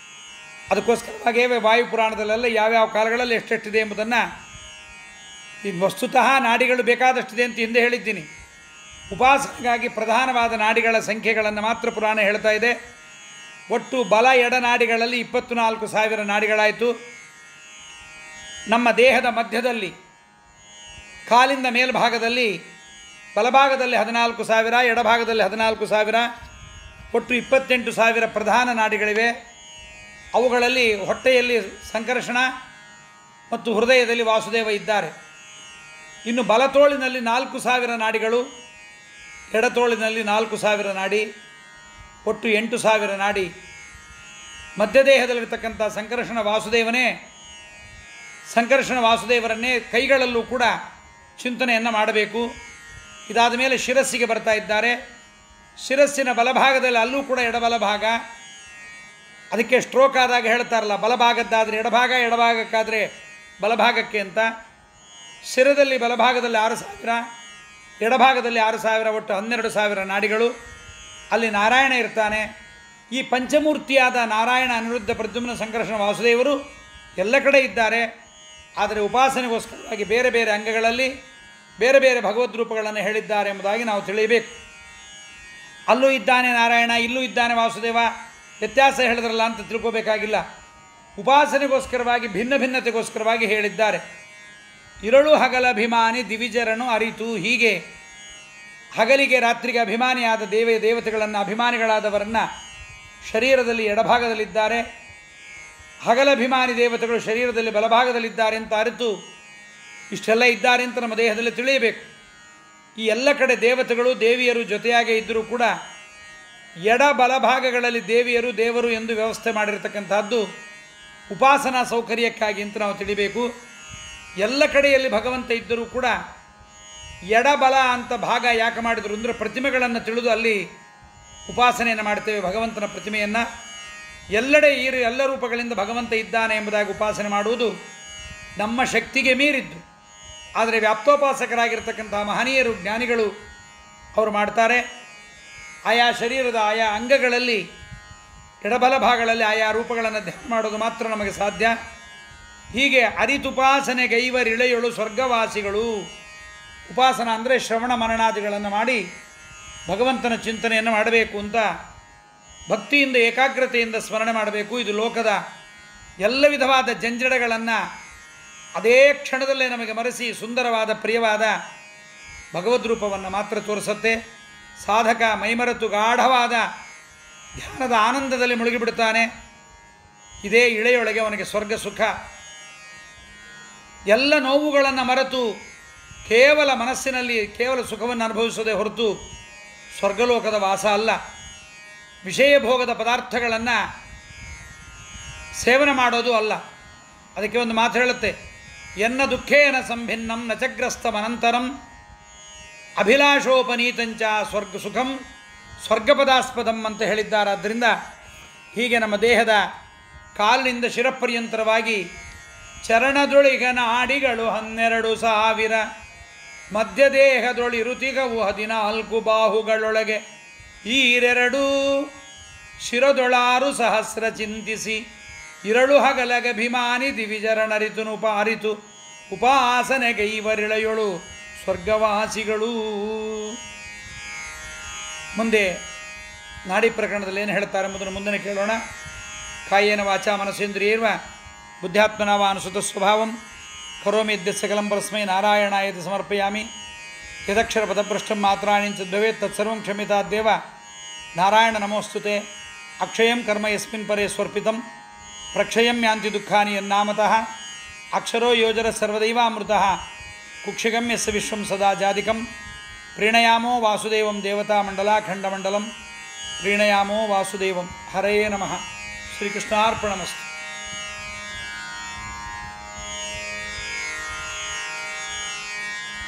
Speaker 1: ಅದಕ್ಕೋಸ್ಕರವಾಗೇ ವಾಯುಪುರಾಣದಲ್ಲೆಲ್ಲ ಯಾವ್ಯಾವ ಕಾಲಗಳಲ್ಲಿ ಎಷ್ಟೆಷ್ಟಿದೆ ಎಂಬುದನ್ನು, ಇದು ವಸ್ತುತಃ ನಾಡಿಗಳು ಬೇಕಾದಷ್ಟಿದೆ ಅಂತ ಹಿಂದೆ ಹೇಳಿದ್ದೀನಿ. ಉಪಾಸನೆಗಾಗಿ ಪ್ರಧಾನವಾದ ನಾಡಿಗಳ ಸಂಖ್ಯೆಗಳನ್ನು ಮಾತ್ರ ಪುರಾಣ ಹೇಳ್ತಾ ಇದೆ. ಒಟ್ಟು ಬಲ ಎಡನಾಡಿಗಳಲ್ಲಿ 24,000 ನಾಡಿಗಳಾಯಿತು. ನಮ್ಮ ದೇಹದ ಮಧ್ಯದಲ್ಲಿ ಕಾಲಿಂದ ಮೇಲ್ಭಾಗದಲ್ಲಿ ಬಲಭಾಗದಲ್ಲಿ 14,000, ಎಡಭಾಗದಲ್ಲಿ 14,000, ಒಟ್ಟು 28,000 ಪ್ರಧಾನ ನಾಡಿಗಳಿವೆ. ಅವುಗಳಲ್ಲಿ ಹೊಟ್ಟೆಯಲ್ಲಿ ಸಂಕರ್ಷಣ ಮತ್ತು ಹೃದಯದಲ್ಲಿ ವಾಸುದೇವ ಇದ್ದಾರೆ. ಇನ್ನು ಬಲತೋಳಿನಲ್ಲಿ 4,000 ನಾಡಿಗಳು, ಎಡತೋಳಿನಲ್ಲಿ 4,000 ನಾಡಿ, ಒಟ್ಟು 8,000 ನಾಡಿ. ಮಧ್ಯದೇಹದಲ್ಲಿರ್ತಕ್ಕಂಥ ಸಂಕರ್ಷಣ ವಾಸುದೇವರನ್ನೇ ಕೈಗಳಲ್ಲೂ ಕೂಡ ಚಿಂತನೆಯನ್ನು ಮಾಡಬೇಕು. ಇದಾದ ಮೇಲೆ ಶಿರಸ್ಸಿಗೆ ಬರ್ತಾ ಇದ್ದಾರೆ. ಶಿರಸ್ಸಿನ ಬಲಭಾಗದಲ್ಲಿ ಅಲ್ಲೂ ಕೂಡ ಎಡಬಲ ಭಾಗ. ಅದಕ್ಕೆ ಸ್ಟ್ರೋಕ್ ಆದಾಗ ಹೇಳ್ತಾರಲ್ಲ, ಬಲಭಾಗದ್ದಾದರೆ ಎಡಭಾಗ, ಎಡಭಾಗಕ್ಕಾದರೆ ಬಲಭಾಗಕ್ಕೆ ಅಂತ. ಶಿರದಲ್ಲಿ ಬಲಭಾಗದಲ್ಲಿ 6,000, ಎಡಭಾಗದಲ್ಲಿ 6,000, ಒಟ್ಟು 12,000 ನಾಡಿಗಳು. ಅಲ್ಲಿ ನಾರಾಯಣ ಇರ್ತಾನೆ. ಈ ಪಂಚಮೂರ್ತಿಯಾದ ನಾರಾಯಣ, ಅನಿರುದ್ಧ, ಪ್ರದ್ಯುಮ್ನ, ಸಂಕರ್ಷಣ ವಾಸುದೇವರು ಎಲ್ಲ ಕಡೆ ಇದ್ದಾರೆ. ಆದರೆ ಉಪಾಸನೆಗೋಸ್ಕರವಾಗಿ ಬೇರೆ ಬೇರೆ ಅಂಗಗಳಲ್ಲಿ ಬೇರೆ ಬೇರೆ ಭಗವದ್ ರೂಪಗಳನ್ನು ಹೇಳಿದ್ದಾರೆ ಎಂಬುದಾಗಿ ನಾವು ತಿಳಿಯಬೇಕು. ಅಲ್ಲೂ ಇದ್ದಾನೆ ನಾರಾಯಣ, ಇಲ್ಲೂ ಇದ್ದಾನೆ ವಾಸುದೇವ, ವ್ಯತ್ಯಾಸ ಹೇಳಿದ್ರಲ್ಲ ಅಂತ ತಿಳ್ಕೋಬೇಕಾಗಿಲ್ಲ. ಉಪಾಸನೆಗೋಸ್ಕರವಾಗಿ ಭಿನ್ನ ಭಿನ್ನತೆಗೋಸ್ಕರವಾಗಿ ಹೇಳಿದ್ದಾರೆ. ಇರಳು ಹಗಲಭಿಮಾನಿ ದಿವಿಜರನು ಅರಿತು. ಹೀಗೆ ಹಗಲಿಗೆ ರಾತ್ರಿಗೆ ಅಭಿಮಾನಿಯಾದ ದೇವತೆಗಳನ್ನು, ಅಭಿಮಾನಿಗಳಾದವರನ್ನು ಶರೀರದಲ್ಲಿ ಎಡಭಾಗದಲ್ಲಿದ್ದಾರೆ, ಹಗಲಭಿಮಾನಿ ದೇವತೆಗಳು ಶರೀರದಲ್ಲಿ ಬಲಭಾಗದಲ್ಲಿದ್ದಾರೆ ಅಂತ ಅರಿತು ಇಷ್ಟೆಲ್ಲ ಇದ್ದಾರೆ ಅಂತ ನಮ್ಮ ದೇಹದಲ್ಲಿ ತಿಳಿಯಬೇಕು. ಈ ಎಲ್ಲ ಕಡೆ ದೇವತೆಗಳು ದೇವಿಯರು ಜೊತೆಯಾಗೇ ಇದ್ದರೂ ಕೂಡ ಎಡ ಬಲಭಾಗಗಳಲ್ಲಿ ದೇವರು ಎಂದು ವ್ಯವಸ್ಥೆ ಮಾಡಿರತಕ್ಕಂಥದ್ದು ಉಪಾಸನಾ ಸೌಕರ್ಯಕ್ಕಾಗಿ ಅಂತ ನಾವು ತಿಳಿಬೇಕು. ಎಲ್ಲ ಕಡೆಯಲ್ಲಿ ಭಗವಂತ ಇದ್ದರೂ ಕೂಡ ಎಡಬಲ ಅಂತ ಭಾಗ ಯಾಕೆ ಮಾಡಿದರು ಅಂದರೆ ಪ್ರತಿಮೆಗಳನ್ನು ತಿಳಿದು ಅಲ್ಲಿ ಉಪಾಸನೆಯನ್ನು ಮಾಡ್ತೇವೆ. ಭಗವಂತನ ಪ್ರತಿಮೆಯನ್ನು ಎಲ್ಲೆಡೆ ಎಲ್ಲ ರೂಪಗಳಿಂದ ಭಗವಂತ ಇದ್ದಾನೆ ಎಂಬುದಾಗಿ ಉಪಾಸನೆ ಮಾಡುವುದು ನಮ್ಮ ಶಕ್ತಿಗೆ ಮೀರಿದ್ದು. ಆದರೆ ವ್ಯಾಪ್ತೋಪಾಸಕರಾಗಿರ್ತಕ್ಕಂಥ ಮಹನೀಯರು, ಜ್ಞಾನಿಗಳು ಅವರು ಮಾಡ್ತಾರೆ. ಆಯಾ ಶರೀರದ ಆಯಾ ಅಂಗಗಳಲ್ಲಿ ಎಡಬಲ ಭಾಗಗಳಲ್ಲಿ ಆಯಾ ರೂಪಗಳನ್ನು ಧ್ಯಾನ ಮಾಡೋದು ಮಾತ್ರ ನಮಗೆ ಸಾಧ್ಯ. ಹೀಗೆ ಅರಿತುಪಾಸನೆ ಗೈವರಿಳೆಯಳು ಸ್ವರ್ಗವಾಸಿಗಳು. ಉಪಾಸನ ಅಂದರೆ ಶ್ರವಣ ಮನನಾದಿಗಳನ್ನು ಮಾಡಿ ಭಗವಂತನ ಚಿಂತನೆಯನ್ನು ಮಾಡಬೇಕು ಅಂತ ಭಕ್ತಿಯಿಂದ ಏಕಾಗ್ರತೆಯಿಂದ ಸ್ಮರಣೆ ಮಾಡಬೇಕು. ಇದು ಲೋಕದ ಎಲ್ಲ ವಿಧವಾದ ಜಂಜಡಗಳನ್ನು ಅದೇ ಕ್ಷಣದಲ್ಲೇ ನಮಗೆ ಮರೆಸಿ ಸುಂದರವಾದ ಪ್ರಿಯವಾದ ಭಗವದ್ರೂಪವನ್ನು ಮಾತ್ರ ತೋರಿಸುತ್ತೆ. ಸಾಧಕ ಮೈಮರೆತು ಗಾಢವಾದ ಧ್ಯಾನದ ಆನಂದದಲ್ಲಿ ಮುಳುಗಿಬಿಡ್ತಾನೆ. ಇದೇ ಇಳೆಯೊಳಗೆ ಅವನಿಗೆ ಸ್ವರ್ಗ ಸುಖ. ಎಲ್ಲ ನೋವುಗಳನ್ನು ಮರೆತು ಕೇವಲ ಮನಸ್ಸಿನಲ್ಲಿ ಕೇವಲ ಸುಖವನ್ನು ಅನುಭವಿಸೋದೇ ಹೊರತು ಸ್ವರ್ಗಲೋಕದ ವಾಸ ಅಲ್ಲ. ವಿಷಯ ಭೋಗದ ಪದಾರ್ಥಗಳನ್ನು ಸೇವನೆ ಮಾಡೋದು ಅಲ್ಲ. ಅದಕ್ಕೆ ಒಂದು ಮಾತು ಹೇಳುತ್ತೆ, ಎನ್ನ ದುಃಖೇನ ಸಂಭಿನ್ನಂ ನಚಗ್ರಸ್ತ ಮನಂತರಂ ಅಭಿಲಾಷೋಪನೀತಂಚ ಸ್ವರ್ಗ ಸುಖಂ ಸ್ವರ್ಗಪದಾಸ್ಪದಂ ಅಂತ ಹೇಳಿದ್ದಾರೆ. ಆದ್ದರಿಂದ ಹೀಗೆ ನಮ್ಮ ದೇಹದ ಕಾಲಿನಿಂದ ಶಿರಪರ್ಯಂತರವಾಗಿ ಚರಣದೊಳಿಗನ ಆಡಿಗಳು 12,000, ಮಧ್ಯದೇಹದೊಳಿರುತಿಗವು 14 ಬಾಹುಗಳೊಳಗೆ ಈರೆರಡು ಶಿರದೊಳಾರು ಸಹಸ್ರ ಚಿಂತಿಸಿ ಇರಳು ಹಗಲಗಭಿಮಾನಿ ದಿವಿಜರಣರಿತು ಪಾರಿತು ಉಪಾಸನೆಗೈವರಿಳೆಯೊಳು ಸ್ವರ್ಗವಾಸಿಗಳು. ಮುಂದೆ ನಾಡಿ ಪ್ರಕರಣದಲ್ಲಿ ಏನು ಹೇಳ್ತಾರೆ ಎಂಬುದನ್ನು ಮುಂದೆ ಕೇಳೋಣ. ಕಾಯೇನ ವಾಚಾ ಮನಸೇಂದ್ರಿಯರ್ವ ಬುದ್ಧ್ಯಾತ್ಮನಾವ ಅನುಸೃತ ಸ್ವಭಾವಂ ಕರೋಮಿ ಯದ್ಯ ಸಕಲಂ ಪರಸ್ಮೈ ನಾರಾಯಣಾಯತಿ ಸಮರ್ಪಯಾಮಿ. ಯದಕ್ಷರ ಪದಭ್ರಷ್ಟಂ ಮಾತ್ರಾಣಿ ಚ ಭವೇತ್ ತತ್ಸರ್ವಂ ಕ್ಷಮ್ಯತಾದ್ದೇವ ನಾರಾಯಣ ನಮೋಸ್ತುತೆ ಅಕ್ಷಯಂ ಕರ್ಮ ಯಸ್ಮಿನ್ ಪರೇ ಸ್ವರ್ಪಿತಂ ಪ್ರಕ್ಷಯಂ ಯಾಂತಿ ದುಃಖಾನಿ ಯನ್ನಾಮತಃ ಅಕ್ಷರೋ ಯೋಜರ ಸರ್ವದೈವಾಮೃತಃ ಕುಕ್ಷಿಗಂ ಯಸ್ಯ ವಿಶ್ವಂ ಸದಾ ಜಾದಿಕಂ ಪ್ರೀಣಯಾಮೋ ವಾಸುದೇವಂ ದೇವತಾಮಂಡಲಾಖಂಡಮಂಡಲಂ ಪ್ರೀಣಯಾಮೋ ವಾಸುದೇವಂ ಹರಯೇ ನಮಃ ಶ್ರೀಕೃಷ್ಣಾರ್ಪಣಮಸ್ತು.